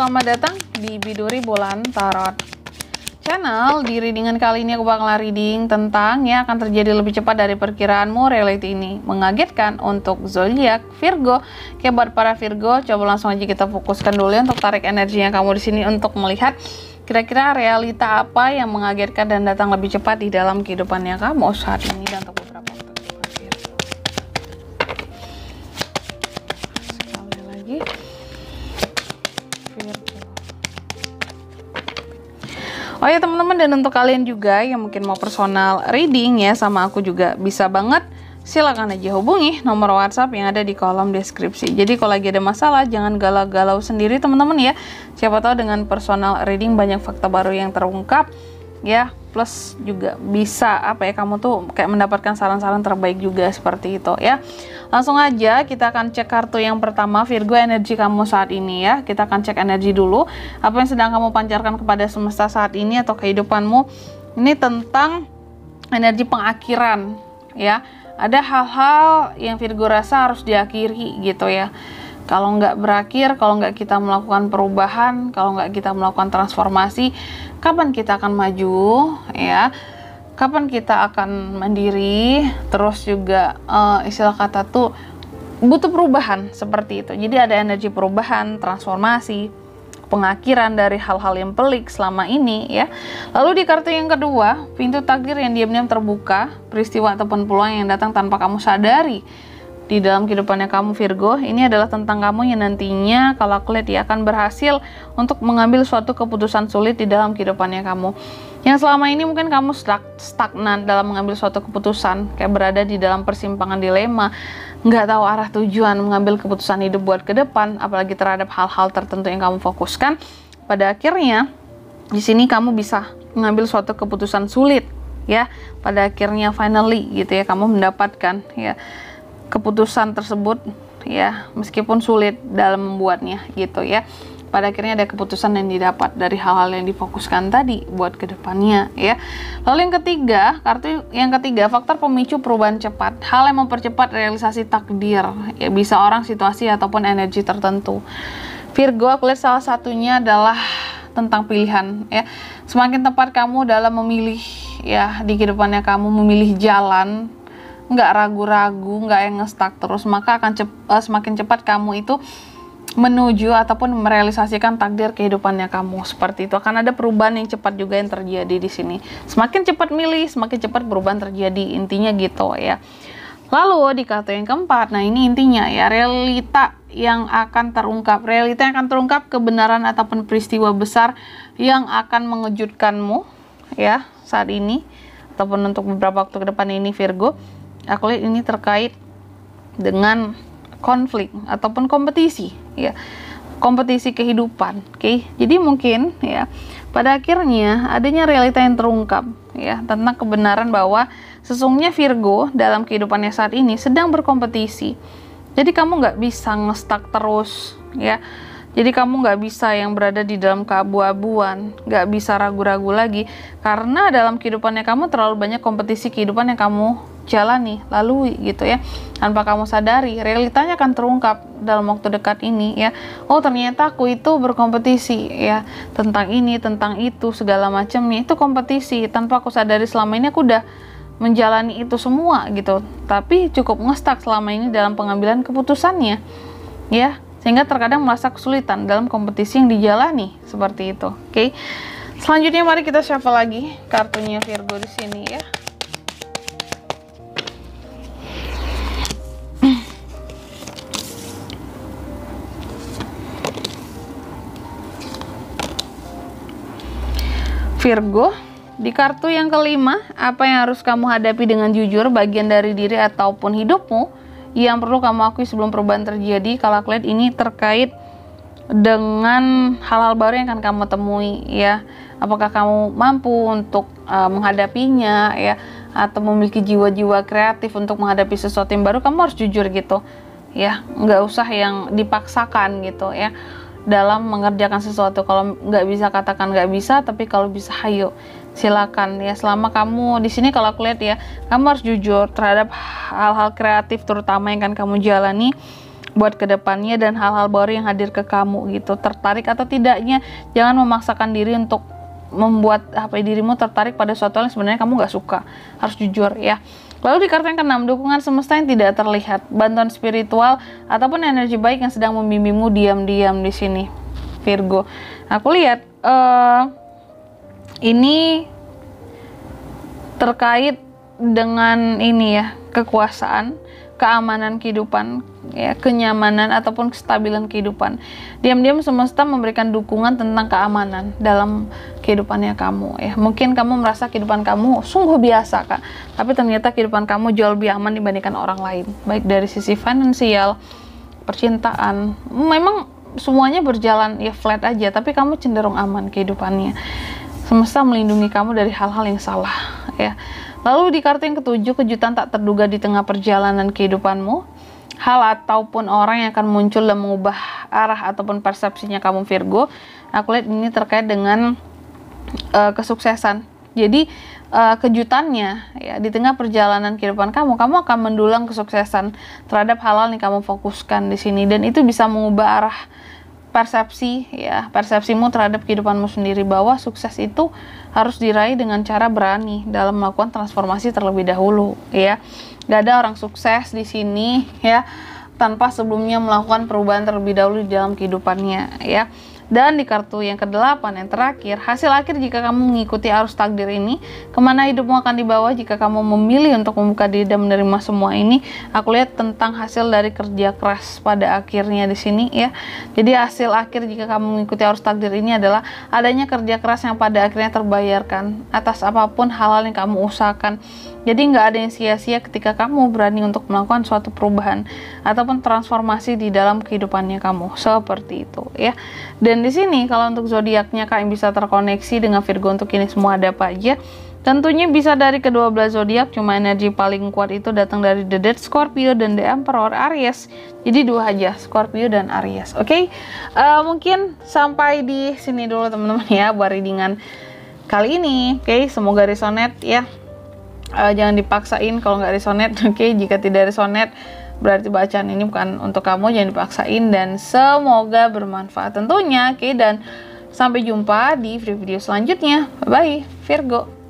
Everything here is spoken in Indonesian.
selamat datang di Biduri Bulan Tarot Channel. Di readingan kali ini aku bakal reading tentang yang akan terjadi lebih cepat dari perkiraanmu. Reality ini mengagetkan untuk zodiak Virgo. Oke, buat para Virgo, coba langsung aja kita fokuskan dulu ya untuk tarik energinya kamu di sini untuk melihat kira-kira realita apa yang mengagetkan dan datang lebih cepat di dalam kehidupannya kamu saat ini dan untuk beberapa waktu ke depan, Virgo. Sekali lagi, Virgo. Oh ya teman-teman, dan untuk kalian juga yang mungkin mau personal reading ya sama aku juga bisa banget, silakan aja hubungi nomor WhatsApp yang ada di kolom deskripsi. Jadi kalau lagi ada masalah jangan galau-galau sendiri teman-teman ya. Siapa tahu dengan personal reading banyak fakta baru yang terungkap ya. Plus juga bisa kamu tuh kayak mendapatkan saran-saran terbaik juga seperti itu ya. Langsung aja kita akan cek kartu yang pertama, Virgo, energi kamu saat ini ya. Kita akan cek energi dulu, apa yang sedang kamu pancarkan kepada semesta saat ini atau kehidupanmu. Ini tentang energi pengakhiran ya. Ada hal-hal yang Virgo rasa harus diakhiri gitu ya. Kalau nggak berakhir, kalau nggak kita melakukan perubahan, kalau nggak kita melakukan transformasi, kapan kita akan maju ya? Kapan kita akan mandiri? Terus juga istilah kata tuh butuh perubahan seperti itu. Jadi ada energi perubahan, transformasi, pengakhiran dari hal-hal yang pelik selama ini ya. Lalu di kartu yang kedua, pintu takdir yang diam-diam terbuka, peristiwa ataupun peluang yang datang tanpa kamu sadari di dalam kehidupannya kamu Virgo. Ini adalah tentang kamu yang nantinya kalau aku lihat dia akan berhasil untuk mengambil suatu keputusan sulit di dalam kehidupannya kamu. Yang selama ini mungkin kamu stagnan dalam mengambil suatu keputusan, kayak berada di dalam persimpangan dilema, nggak tahu arah tujuan mengambil keputusan hidup buat ke depan, apalagi terhadap hal-hal tertentu yang kamu fokuskan. Pada akhirnya di sini kamu bisa mengambil suatu keputusan sulit ya. Pada akhirnya finally gitu ya kamu mendapatkan ya keputusan tersebut ya, meskipun sulit dalam membuatnya gitu ya. Pada akhirnya ada keputusan yang didapat dari hal-hal yang difokuskan tadi buat kedepannya ya. Lalu yang ketiga, kartu yang ketiga, faktor pemicu perubahan cepat, hal yang mempercepat realisasi takdir ya, bisa orang, situasi ataupun energi tertentu. Virgo, aku lihat salah satunya adalah tentang pilihan ya. Semakin tepat kamu dalam memilih ya di kehidupannya kamu, memilih jalan, nggak ragu-ragu, nggak yang ngestak terus, maka akan semakin cepat kamu itu menuju ataupun merealisasikan takdir kehidupannya kamu. Seperti itu, akan ada perubahan yang cepat juga yang terjadi di sini. Semakin cepat milih, semakin cepat perubahan terjadi, intinya gitu ya. Lalu di kartu yang keempat, nah ini intinya ya, realita yang akan terungkap. Realita yang akan terungkap, kebenaran ataupun peristiwa besar yang akan mengejutkanmu ya saat ini ataupun untuk beberapa waktu ke depan ini Virgo. Aku lihat ini terkait dengan konflik ataupun kompetisi ya, kompetisi kehidupan. Oke, jadi mungkin ya pada akhirnya adanya realita yang terungkap ya tentang kebenaran bahwa sesungguhnya Virgo dalam kehidupannya saat ini sedang berkompetisi. Jadi kamu nggak bisa ngestak terus ya. Jadi kamu nggak bisa yang berada di dalam keabu-abuan, nggak bisa ragu-ragu lagi, karena dalam kehidupannya kamu terlalu banyak kompetisi kehidupan yang kamu jalani, lalui gitu ya. Tanpa kamu sadari, realitanya akan terungkap dalam waktu dekat ini ya. Oh ternyata aku itu berkompetisi ya, tentang ini, tentang itu, segala macamnya itu kompetisi. Tanpa aku sadari selama ini aku udah menjalani itu semua gitu. Tapi cukup ngestak selama ini dalam pengambilan keputusannya ya. Sehingga terkadang merasa kesulitan dalam kompetisi yang dijalani seperti itu. Oke. Selanjutnya mari kita shuffle lagi kartunya Virgo di sini ya. Virgo, di kartu yang kelima, apa yang harus kamu hadapi dengan jujur, bagian dari diri ataupun hidupmu yang perlu kamu akui sebelum perubahan terjadi. Kalau aku lihat ini terkait dengan hal-hal baru yang akan kamu temui ya. Apakah kamu mampu untuk menghadapinya ya, atau memiliki jiwa-jiwa kreatif untuk menghadapi sesuatu yang baru. Kamu harus jujur gitu ya, nggak usah yang dipaksakan gitu ya dalam mengerjakan sesuatu. Kalau nggak bisa katakan nggak bisa, tapi kalau bisa hayo silakan ya. Selama kamu di sini kalau aku lihat ya, kamu harus jujur terhadap hal-hal kreatif terutama yang akan kamu jalani. buat kedepannya dan hal-hal baru yang hadir ke kamu gitu. Tertarik atau tidaknya, jangan memaksakan diri untuk membuat dirimu tertarik pada sesuatu yang sebenarnya kamu gak suka. Harus jujur ya. Lalu di kartu yang ke-6, dukungan semesta yang tidak terlihat, bantuan spiritual ataupun energi baik yang sedang membimbingmu diam-diam di sini, Virgo. Aku lihat ini terkait dengan ini ya, kekuasaan, keamanan kehidupan, ya, kenyamanan ataupun kestabilan kehidupan. Diam-diam semesta memberikan dukungan tentang keamanan dalam kehidupannya kamu ya. Mungkin kamu merasa kehidupan kamu sungguh biasa, Kak, tapi ternyata kehidupan kamu jauh lebih aman dibandingkan orang lain, baik dari sisi finansial, percintaan. Memang semuanya berjalan ya flat aja, tapi kamu cenderung aman kehidupannya. Semesta melindungi kamu dari hal-hal yang salah ya. Lalu di kartu yang ke-7, kejutan tak terduga di tengah perjalanan kehidupanmu. Hal ataupun orang yang akan muncul dan mengubah arah ataupun persepsinya kamu, Virgo. Aku lihat ini terkait dengan kesuksesan. Jadi kejutannya ya, di tengah perjalanan kehidupan kamu akan mendulang kesuksesan terhadap hal-hal yang kamu fokuskan di sini, dan itu bisa mengubah arah persepsi ya, persepsimu terhadap kehidupanmu sendiri, bahwa sukses itu harus diraih dengan cara berani dalam melakukan transformasi terlebih dahulu ya. Gak ada orang sukses di sini ya tanpa sebelumnya melakukan perubahan terlebih dahulu di dalam kehidupannya ya. Dan di kartu yang ke-8 yang terakhir, hasil akhir jika kamu mengikuti arus takdir ini, kemana hidupmu akan dibawa jika kamu memilih untuk membuka diri dan menerima semua ini. Aku lihat tentang hasil dari kerja keras pada akhirnya di sini ya. Jadi hasil akhir jika kamu mengikuti arus takdir ini adalah adanya kerja keras yang pada akhirnya terbayarkan atas apapun hal-hal yang kamu usahakan. Jadi nggak ada yang sia-sia ketika kamu berani untuk melakukan suatu perubahan ataupun transformasi di dalam kehidupannya kamu, seperti itu ya. Dan di sini kalau untuk zodiaknya Kak yang bisa terkoneksi dengan Virgo untuk ini semua ada apa aja? Tentunya bisa dari ke-12 zodiak, cuma energi paling kuat itu datang dari The Death, Scorpio, dan The Emperor, Aries. Jadi dua aja, Scorpio dan Aries. Oke, mungkin sampai di sini dulu teman-teman ya buat readingan kali ini. Oke, semoga resonate ya. Jangan dipaksain kalau nggak resonate. Oke, jika tidak resonate berarti bacaan ini bukan untuk kamu, jangan dipaksain, dan semoga bermanfaat tentunya. Oke, dan sampai jumpa di video selanjutnya. Bye bye Virgo.